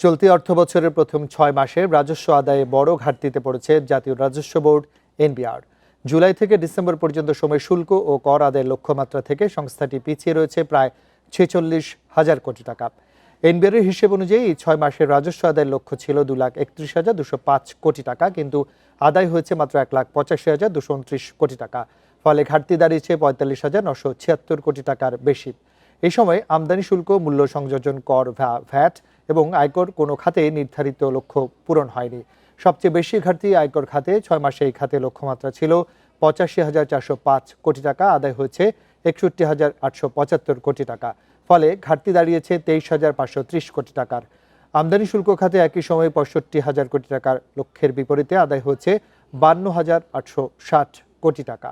চলতি অর্থবছরের প্রথম ৬ মাসে রাজস্ব আদায়ে বড় ঘাটতিতে পড়েছে জাতীয় রাজস্ব বোর্ড এনবিআর। জুলাই থেকে ডিসেম্বর পর্যন্ত সময় শুল্ক ও কর আদায়ের লক্ষ্যমাত্রা থেকে সংস্থাটি পিছিয়ে রয়েছে প্রায় ৪৬,০০০ কোটি টাকা। এনবিআর এর হিসেব অনুযায়ী এই ৬ মাসের রাজস্ব আদায়ের লক্ষ্য ছিল ২,৩১,২০৫ কোটি টাকা, কিন্তু আদায় হয়েছে মাত্র ১,৮৫,২২৯ কোটি টাকা। ফলে ঘাটতি দাঁড়িয়েছে ৪৫,৯৭৬ কোটি টাকার বেশি। এই সময় আমদানি শুল্ক, মূল্য সংযোজন কর, ভ্যাট এবং আয়কর কোনো খাতে নির্ধারিত লক্ষ্য পূরণ হয়নি। সবচেয়ে বেশি ঘাটতি আয়কর খাতে। ৬ মাসে এই খাতে লক্ষ্যমাত্রা ছিল ৮৫,৪০৫ কোটি টাকা, আদায় হয়েছে ৬১,৮৭৫ কোটি টাকা। ফলে ঘাটতি দাঁড়িয়েছে ২৩,৫৩০ কোটি টাকার। আমদানি শুল্ক খাতে একই সময়ে ৬৫,০০০ কোটি টাকার লক্ষ্যের বিপরীতে আদায় হয়েছে ৫২,৮৬০ কোটি টাকা।